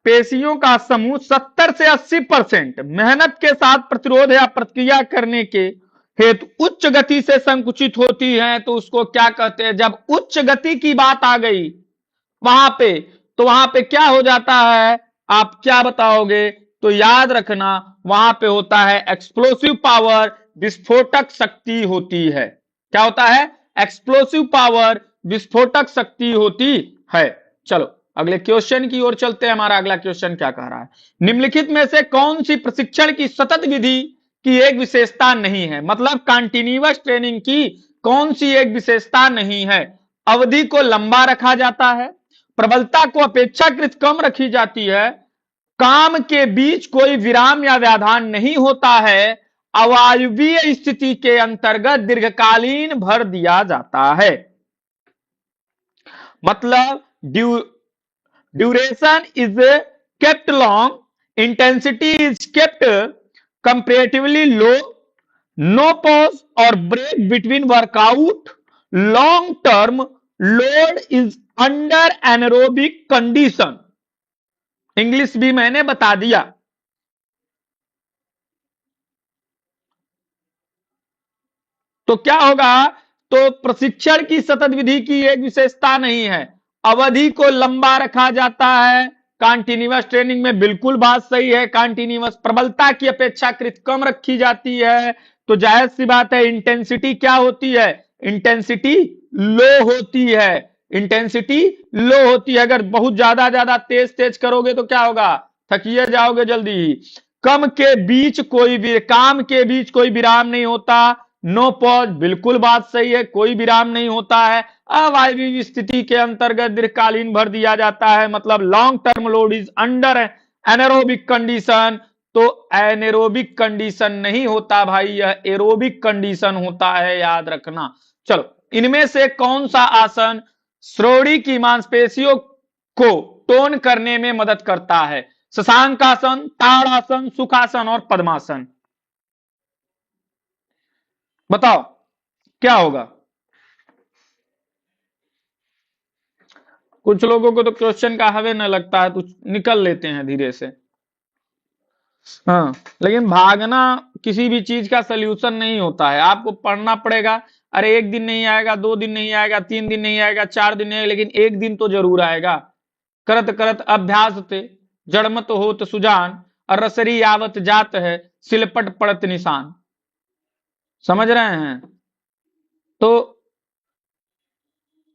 [SPEAKER 1] पेशियों का समूह 70 से 80% मेहनत के साथ प्रतिरोध या प्रतिक्रिया करने के हेतु उच्च गति से संकुचित होती है तो उसको क्या कहते हैं? जब उच्च गति की बात आ गई वहां पे, तो वहां पे क्या हो जाता है? आप क्या बताओगे? तो याद रखना वहां पे होता है एक्सप्लोसिव पावर, विस्फोटक शक्ति होती है। क्या होता है? एक्सप्लोसिव पावर, विस्फोटक शक्ति होती है। चलो अगले क्वेश्चन की ओर चलते हैं। हमारा अगला क्वेश्चन क्या कह रहा है? निम्नलिखित में से कौन सी प्रशिक्षण की सतत विधि की एक विशेषता नहीं है? मतलब कंटिन्यूअस ट्रेनिंग की कौन सी एक विशेषता नहीं है? अवधि को लंबा रखा जाता है, प्रबलता को अपेक्षाकृत कम रखी जाती है, काम के बीच कोई विराम या व्यवधान नहीं होता है, अवायवीय स्थिति के अंतर्गत दीर्घकालीन भर दिया जाता है। मतलब duration is kept long, intensity is kept comparatively low, no pause और break between workout, long term load is under anaerobic condition. English भी मैंने बता दिया। तो क्या होगा? तो प्रशिक्षण की सतत विधि की एक विशेषता नहीं है, अवधि को लंबा रखा जाता है। कॉन्टिन्यूअस ट्रेनिंग में बिल्कुल बात सही है, कॉन्टिन्यूअस। प्रबलता की अपेक्षाकृत कम रखी जाती है, तो जाहिर सी बात है इंटेंसिटी क्या होती है? इंटेंसिटी लो होती है। इंटेंसिटी लो होती है। अगर बहुत ज्यादा तेज तेज करोगे तो क्या होगा? थकिए जाओगे जल्दी ही। काम के बीच कोई विराम नहीं होता। नो पॉज, बिल्कुल बात सही है, कोई विराम नहीं होता है। अवायवीय स्थिति के अंतर्गत दीर्घकालीन भर दिया जाता है, मतलब long term load is under anaerobic condition. तो एनेरोबिक कंडीशन नहीं होता भाई, यह एरोबिक कंडीशन होता है, याद रखना। चलो इनमें से कौन सा आसन श्रोणि की मांसपेशियों को टोन करने में मदद करता है? शशांकासन, ताड़ासन, सुखासन और पद्मासन। बताओ क्या होगा? कुछ लोगों को तो क्वेश्चन का हवे न लगता है तो निकल लेते हैं धीरे से। हाँ, लेकिन भागना किसी भी चीज का सलूशन नहीं होता है, आपको पढ़ना पड़ेगा। अरे एक दिन नहीं आएगा, 2 दिन नहीं आएगा, 3 दिन नहीं आएगा, 4 दिन नहीं आएगा, लेकिन एक दिन तो जरूर आएगा। करत करत अभ्यास ते जड़मत होत सुजान, और रसरी आवत जात है सिलपट पड़त निशान। समझ रहे हैं? तो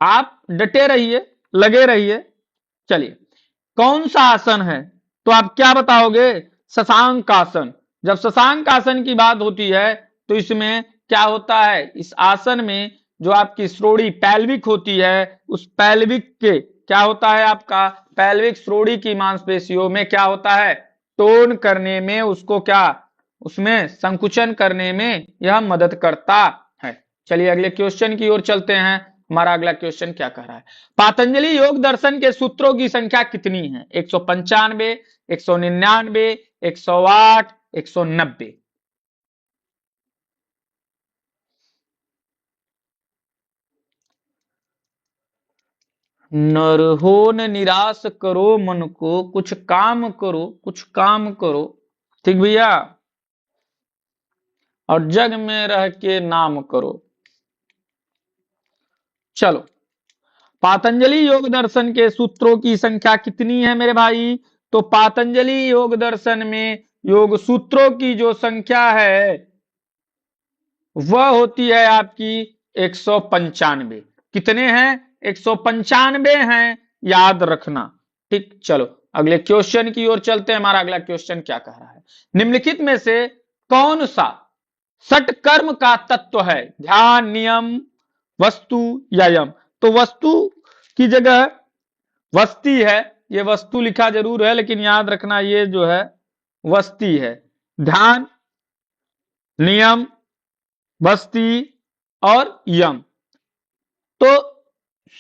[SPEAKER 1] आप डटे रहिए, लगे रहिए। चलिए कौन सा आसन है? तो आप क्या बताओगे? शशांक आसन। जब शशांक आसन की बात होती है तो इसमें क्या होता है? इस आसन में जो आपकी श्रोणि पैल्विक होती है, उस पैल्विक के क्या होता है? आपका पैल्विक श्रोणि की मांसपेशियों में क्या होता है? टोन करने में, उसको क्या, उसमें संकुचन करने में यह मदद करता है। चलिए अगले क्वेश्चन की ओर चलते हैं। हमारा अगला क्वेश्चन क्या कह रहा है? पातंजलि योग दर्शन के सूत्रों की संख्या कितनी है? 195, 199, 108, 190। नर हो न निराश करो मन को, कुछ काम करो, कुछ काम करो। ठीक भैया? और जग में रह के नाम करो। चलो पातंजलि योग दर्शन के सूत्रों की संख्या कितनी है मेरे भाई? तो पातंजलि योग दर्शन में योग सूत्रों की जो संख्या है वह होती है आपकी 195। कितने हैं? 195 हैं, याद रखना। ठीक, चलो अगले क्वेश्चन की ओर चलते हैं। हमारा अगला क्वेश्चन क्या कह रहा है? निम्नलिखित में से कौन सा षटकर्म का तत्व है? ध्यान, नियम, वस्तु या यम? तो वस्तु की जगह वस्ती है, ये वस्तु लिखा जरूर है लेकिन याद रखना ये जो है वस्ती है। ध्यान, नियम, वस्ती और यम। तो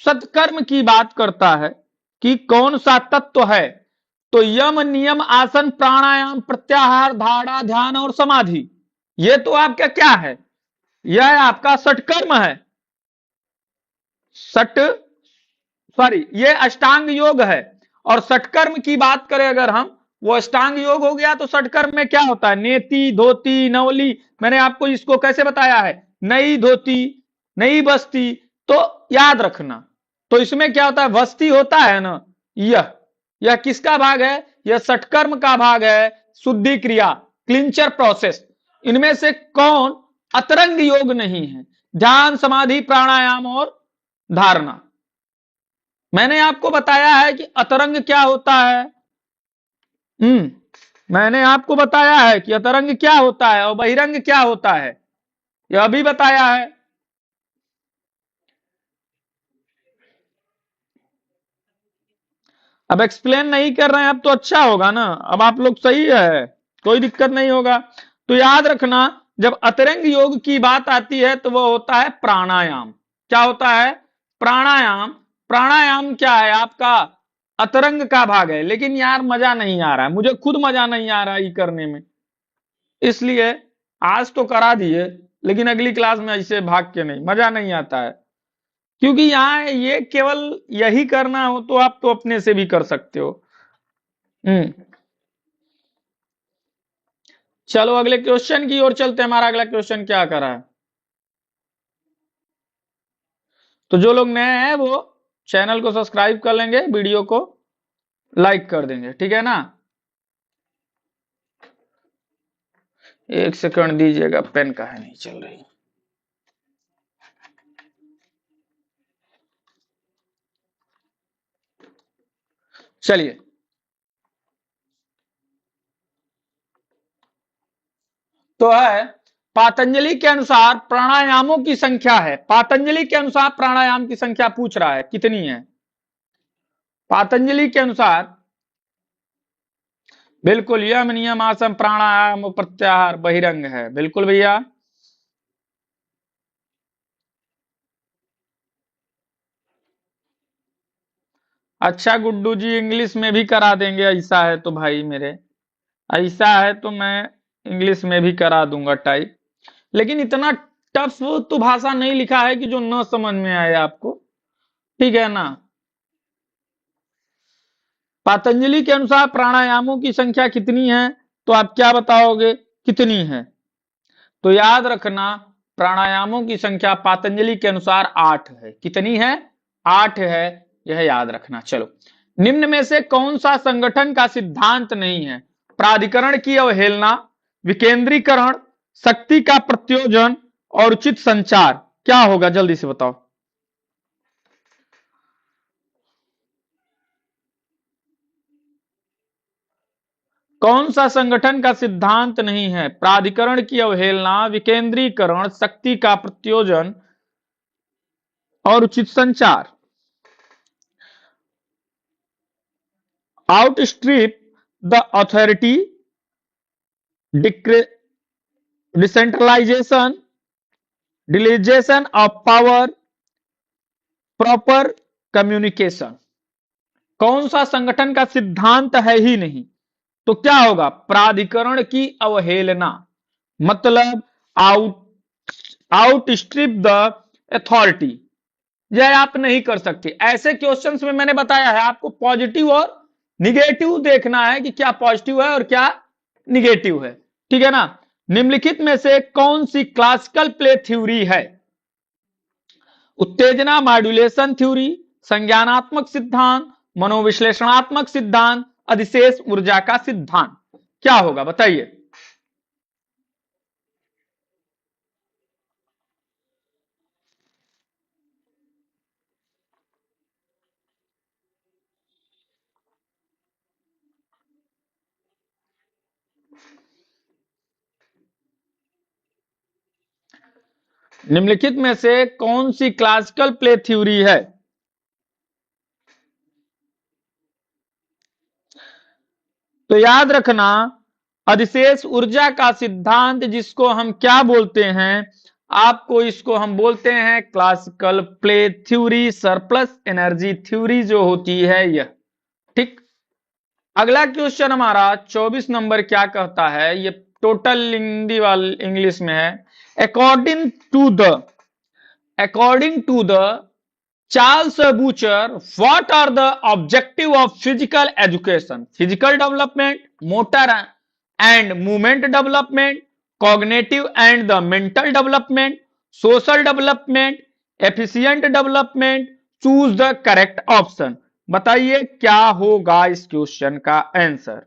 [SPEAKER 1] सत्कर्म की बात करता है कि कौन सा तत्व है, तो यम, नियम, आसन, प्राणायाम, प्रत्याहार, धारणा, ध्यान और समाधि। ये तो आपका क्या है? यह आपका सटकर्म है। सट सॉरी, ये अष्टांग योग है। और सटकर्म की बात करें अगर हम, वो अष्टांग योग हो गया। तो सटकर्म में क्या होता है? नेति, धोती, नवली। मैंने आपको इसको कैसे बताया है? नई धोती, नई बस्ती। तो याद रखना, तो इसमें क्या होता है? वस्ती होता है ना। यह किसका भाग है? यह सटकर्म का भाग है। शुद्धि क्रिया, क्लिंचर प्रोसेस। इनमें से कौन अतरंग योग नहीं है? ध्यान, समाधि, प्राणायाम और धारणा। मैंने आपको बताया है कि अतरंग क्या होता है। मैंने आपको बताया है कि अतरंग क्या होता है और बहिरंग क्या होता है, यह भी बताया है। अब एक्सप्लेन नहीं कर रहे हैं अब तो अच्छा होगा ना, अब आप लोग सही है, कोई दिक्कत नहीं होगा। तो याद रखना, जब अतरंग योग की बात आती है तो वो होता है प्राणायाम। क्या होता है? प्राणायाम। प्राणायाम क्या है? आपका अतरंग का भाग है। लेकिन यार मजा नहीं आ रहा है, मुझे खुद मजा नहीं आ रहा है ये करने में, इसलिए आज तो करा दिए, लेकिन अगली क्लास में ऐसे भाग के नहीं, मजा नहीं आता है। क्योंकि यहाँ ये केवल यही करना हो तो आप तो अपने से भी कर सकते हो। हम्म चलो अगले क्वेश्चन की ओर चलते हैं। हमारा अगला क्वेश्चन क्या कर रहा है? तो जो लोग नए हैं वो चैनल को सब्सक्राइब कर लेंगे, वीडियो को लाइक कर देंगे, ठीक है ना। एक सेकंड दीजिएगा, पेन का है नहीं चल रही। चलिए, तो है पातंजलि के अनुसार प्राणायामों की संख्या है। पातंजलि के अनुसार प्राणायाम की संख्या पूछ रहा है, कितनी है? पातंजलि के अनुसार बिल्कुल यम, नियम, आसन, प्राणायाम, प्रत्याहार, बहिरंग है। बिल्कुल भैया। अच्छा गुड्डू जी, इंग्लिश में भी करा देंगे ऐसा है तो भाई मेरे, ऐसा है तो मैं इंग्लिश में भी करा दूंगा टाइप। लेकिन इतना टफ तो भाषा नहीं लिखा है कि जो न समझ में आए आपको, ठीक है ना। पतंजलि के अनुसार प्राणायामों की संख्या कितनी है? तो आप क्या बताओगे कितनी है? तो याद रखना, प्राणायामों की संख्या पतंजलि के अनुसार 8 है। कितनी है? 8 है, यह याद रखना। चलो, निम्न में से कौन सा संगठन का सिद्धांत नहीं है? प्राधिकरण की अवहेलना, विकेंद्रीकरण, शक्ति का प्रत्योजन और उचित संचार। क्या होगा जल्दी से बताओ। कौन सा संगठन का सिद्धांत नहीं है? प्राधिकरण की अवहेलना, विकेंद्रीकरण, शक्ति का प्रत्योजन और उचित संचार। Outstrip the authority, decentralisation, delegation of power, proper communication. कौन सा संगठन का सिद्धांत है ही नहीं? तो क्या होगा? प्राधिकरण की अवहेलना, मतलब आउटस्ट्रिप द अथॉरिटी। यह आप नहीं कर सकते। ऐसे क्वेश्चंस में मैंने बताया है आपको पॉजिटिव और निगेटिव देखना है कि क्या पॉजिटिव है और क्या निगेटिव है, ठीक है ना। निम्नलिखित में से कौन सी क्लासिकल प्ले थ्योरी है? उत्तेजना मॉड्यूलेशन थ्योरी, संज्ञानात्मक सिद्धांत, मनोविश्लेषणात्मक सिद्धांत, अधिशेष ऊर्जा का सिद्धांत। क्या होगा बताइए। निम्नलिखित में से कौन सी क्लासिकल प्ले थ्योरी है? तो याद रखना, अधिशेष ऊर्जा का सिद्धांत जिसको हम क्या बोलते हैं, आपको इसको हम बोलते हैं classical play theory, surplus energy theory जो होती है यह। ठीक। अगला क्वेश्चन हमारा 24 नंबर क्या कहता है, ये टोटल हिंदी वाल इंग्लिश में है। According to the Charles Butcher, what are the objective of physical education? Physical development, motor and movement development, cognitive and the mental development, social development, efficient development. Choose the correct option. बताइए क्या होगा इस question का answer.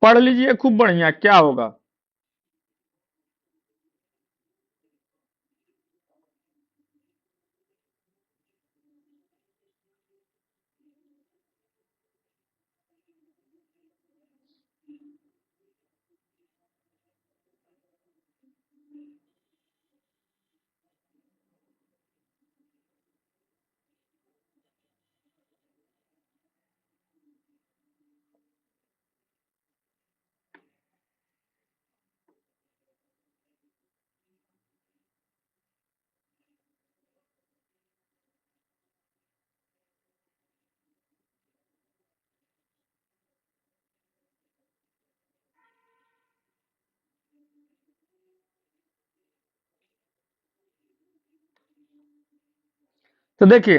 [SPEAKER 1] पढ़ लीजिए खूब बढ़िया, क्या होगा। तो देखिए,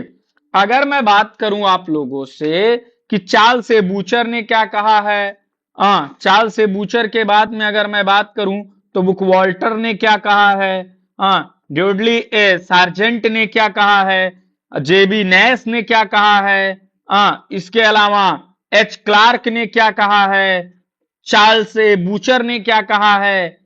[SPEAKER 1] अगर मैं बात करूं आप लोगों से कि चार्ल्स से बूचर ने क्या कहा है, चार्ल्स से बूचर के बाद में अगर मैं बात करूं तो बुक वॉल्टर ने क्या कहा है, ड्यूडली ए सार्जेंट ने क्या कहा है, जेबी नैश ने क्या कहा है, इसके अलावा एच क्लार्क ने क्या कहा है, चार्ल्स से बूचर ने क्या कहा है,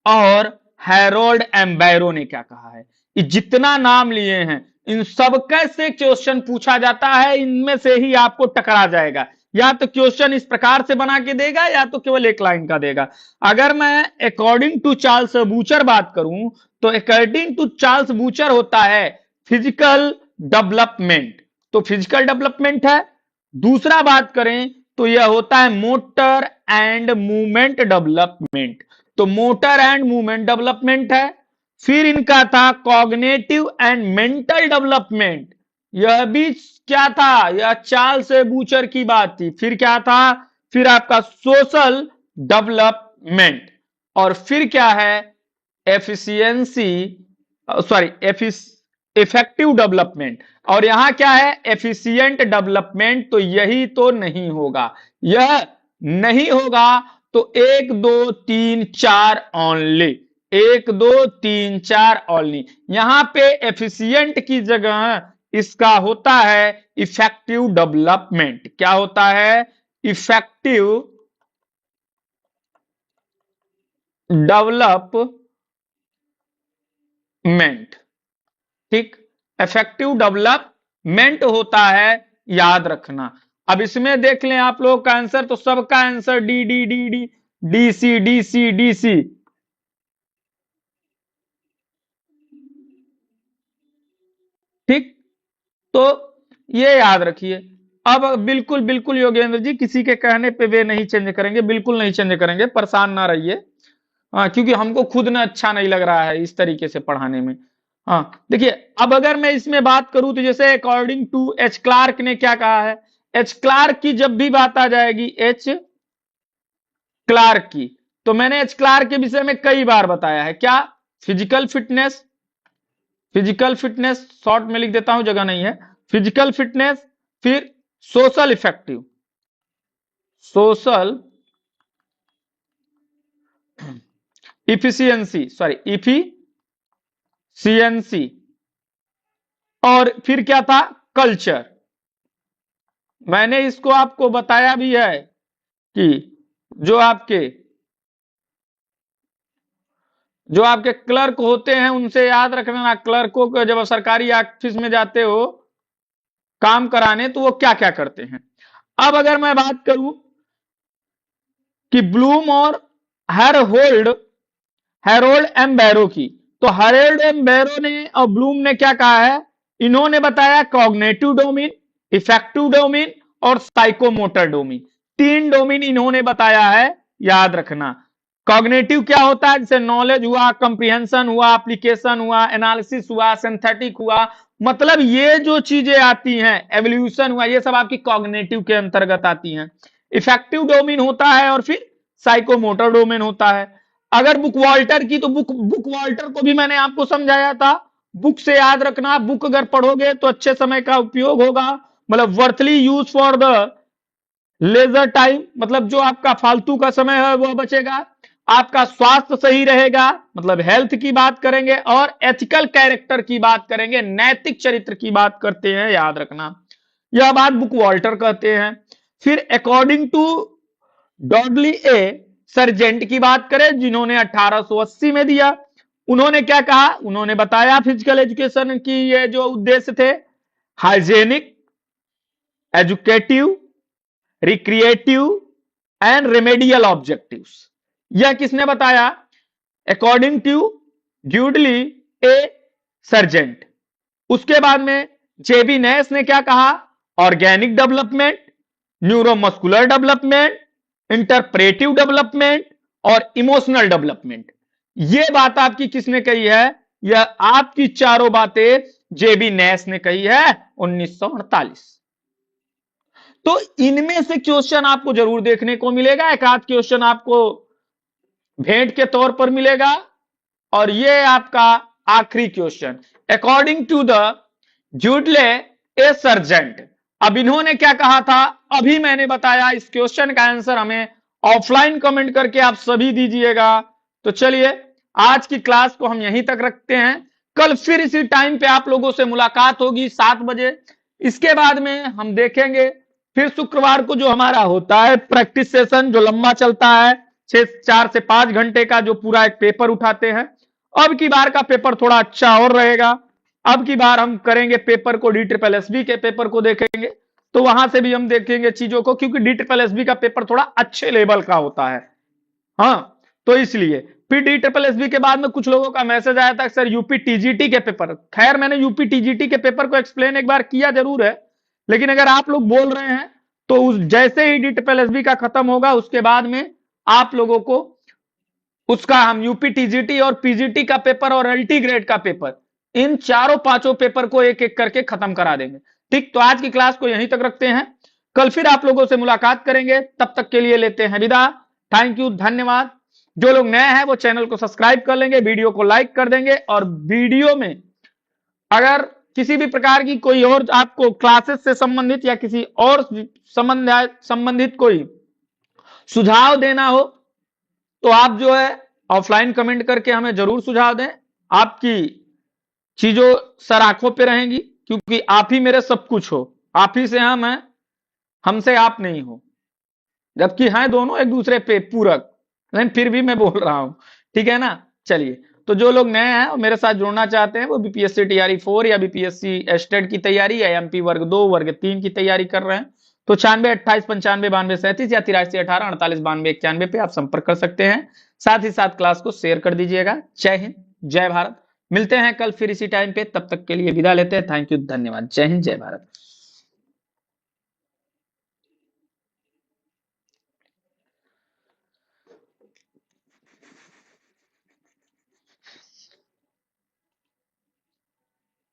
[SPEAKER 1] और हैरोल्ड एम्बैरो ने क्या कहा है। ये जितना नाम लिए हैं इन सब कैसे क्वेश्चन पूछा जाता है, इनमें से ही आपको टकरा जाएगा। या तो क्वेश्चन इस प्रकार से बना के देगा या तो केवल एक लाइन का देगा। अगर मैं अकॉर्डिंग टू चार्ल्स बूचर बात करूं तो अकॉर्डिंग टू चार्ल्स बूचर होता है फिजिकल डेवलपमेंट, तो फिजिकल डेवलपमेंट है। दूसरा बात करें तो यह होता है मोटर एंड मूवमेंट डेवलपमेंट, तो मोटर एंड मूवमेंट डेवलपमेंट है। फिर इनका था कॉग्निटिव एंड मेंटल डेवलपमेंट, यह भी क्या था, यह चार्ल्स बूचर की बात थी। फिर क्या था, फिर आपका सोशल डेवलपमेंट, और फिर क्या है एफिशिएंसी, सॉरी इफेक्टिव डेवलपमेंट, और यहां क्या है एफिशिएंट डेवलपमेंट। तो यही तो नहीं होगा, यह नहीं होगा। तो 1 2 3 4 ओनली, 1 2 3 4 ओनली। यहां पे एफिशिएंट की जगह इसका होता है इफेक्टिव डेवलपमेंट। क्या होता है, इफेक्टिव डेवलपमेंट। ठीक, इफेक्टिव डेवलपमेंट होता है, याद रखना। अब इसमें देख लें आप लोग का आंसर, तो सबका answer D D D D D C D C D C. ठीक, तो ये याद रखिए। अब बिल्कुल बिल्कुल योगेंद्र जी किसी के कहने पे वे नहीं चेंज करेंगे, बिल्कुल नहीं चेंज करेंगे, परेशान ना रहिए। क्योंकि हमको खुद ना अच्छा नहीं लग रहा है इस तरीके से पढ़ाने में। देखिए, अब अगर मैं इसमें बात करूं तो जैसे अकॉर्डिंग टू एच क्लार्क ने क्या कहा है, एच क्लार्क की जब भी बात आ जाएगी, एच क्लार्क की, तो मैंने एच क्लार्क के विषय में कई बार बताया है। क्या, physical fitness, physical fitness short में लिख देता हूं, जगह नहीं है, फिजिकल फिटनेस, फिर social effective, social efficiency, sorry efficiency, और फिर क्या था, कल्चर। मैंने इसको आपको बताया भी है कि जो आपके क्लर्क होते हैं उनसे याद रखना, क्लर्कों को जब सरकारी ऑफिस में जाते हो काम कराने तो वो क्या क्या करते हैं। अब अगर मैं बात करूं कि ब्लूम और हेरोल्ड हेरोल्ड एम बैरो की, तो हेरोल्ड एम बैरो ने और ब्लूम ने क्या कहा है, इन्होंने बताया कॉग्निटिव डोमेन, इफेक्टिव डोमेन और साइकोमोटर डोमेन, 3 डोमेन इन्होंने बताया है, याद रखना। कॉग्निटिव क्या होता है, जैसे नॉलेज हुआ, कंप्रीहेंशन हुआ, एप्लीकेशन हुआ, एनालिसिस हुआ, सिंथेटिक हुआ, मतलब ये जो चीजें आती हैं, एवोल्यूशन हुआ, ये सब आपकी कॉग्निटिव के अंतर्गत आती हैं। इफेक्टिव डोमेन होता है और फिर साइकोमोटर डोमेन होता है। अगर बुक वॉल्टर की, तो बुक वॉल्टर को भी मैंने आपको समझाया था, बुक से याद रखना, बुक अगर पढ़ोगे तो अच्छे समय का उपयोग होगा, मतलब worthly use for the leisure time, मतलब जो आपका फालतू का समय है वो बचेगा, आपका स्वास्थ्य सही रहेगा, मतलब हेल्थ की बात करेंगे, और एथिकल कैरेक्टर की बात करेंगे, नैतिक चरित्र की बात करते हैं, याद रखना। यह बात बुक वॉल्टर कहते हैं। फिर अकॉर्डिंग टू डॉडली ए सर्जेंट की बात करें, जिन्होंने 1880 में दिया, उन्होंने क्या कहा, उन्होंने बताया फिजिकल एजुकेशन की ये जो उद्देश्य थे, hygienic, educative, recreative and remedial objectives. यह किसने बताया, according to Dudley A Sargent. उसके बाद में जेबी नैश ने क्या कहा, organic development, neuromuscular development, interpretive development और इमोशनल डेवलपमेंट। ये बात आपकी किसने कही है, यह आपकी चारों बातें जेबी नैश ने कही है 1948। तो इनमें से क्वेश्चन आपको जरूर देखने को मिलेगा, एक आध क्वेश्चन आपको भेंट के तौर पर मिलेगा। और ये आपका आखिरी question, according to the Dudley A Sargent. अब इन्होंने क्या कहा था, अभी मैंने बताया, इस क्वेश्चन का आंसर हमें ऑफलाइन कमेंट करके आप सभी दीजिएगा। तो चलिए आज की क्लास को हम यहीं तक रखते हैं, कल फिर इसी टाइम पे आप लोगों से मुलाकात होगी 7 बजे। इसके बाद में हम देखेंगे फिर शुक्रवार को जो हमारा होता है प्रैक्टिस सेशन, जो लंबा चलता है 4 से 5 घंटे का, जो पूरा एक पेपर उठाते हैं। अब की बार का पेपर थोड़ा अच्छा और रहेगा, अब की बार हम करेंगे पेपर को DSSB के पेपर को देखेंगे, तो वहां से भी हम देखेंगे चीजों को, क्योंकि DSSB का पेपर थोड़ा अच्छे लेवल का होता है। हाँ, तो इसलिए फिर DSSB के बाद में कुछ लोगों का मैसेज आया था सर यूपी TGT के पेपर, खैर मैंने यूपी TGT के पेपर को एक्सप्लेन एक बार किया जरूर है, लेकिन अगर आप लोग बोल रहे हैं तो उस जैसे ही DSSB का खत्म होगा उसके बाद में आप लोगों को उसका हम यूपी TGT और PGT का पेपर और LT ग्रेड का पेपर, इन चारों पांचों पेपर को एक एक करके खत्म करा देंगे। ठीक, तो आज की क्लास को यहीं तक रखते हैं, कल फिर आप लोगों से मुलाकात करेंगे, तब तक के लिए लेते हैं विदा। थैंक यू, धन्यवाद। जो लोग नए हैं वो चैनल को सब्सक्राइब कर लेंगे, वीडियो को लाइक कर देंगे, और वीडियो में अगर किसी भी प्रकार की कोई और आपको क्लासेस से संबंधित या किसी और संबंधित कोई सुझाव देना हो तो आप जो है ऑफलाइन कमेंट करके हमें जरूर सुझाव दें। आपकी चीजों सर आंखों पे रहेंगी, क्योंकि आप ही मेरे सब कुछ हो, आप ही से हम हैं, हमसे आप नहीं हो, जबकि हैं दोनों एक दूसरे पे पूरक, लेकिन फिर भी मैं बोल रहा हूं, ठीक है ना। चलिए, तो जो लोग नए हैं और मेरे साथ जुड़ना चाहते हैं वो BPSC TRE 4 या BPSC एस्टेट की तैयारी या MP वर्ग 2 वर्ग 3 की तैयारी कर रहे हैं, तो 96 28 95 92 37 या 83 18 48 92 91 पे आप संपर्क कर सकते हैं। साथ ही साथ क्लास को शेयर कर दीजिएगा। जय हिंद, जय भारत। मिलते हैं कल फिर इसी टाइम पे, तब तक के लिए विदा लेते हैं। थैंक यू, धन्यवाद। जय हिंद, जय भारत।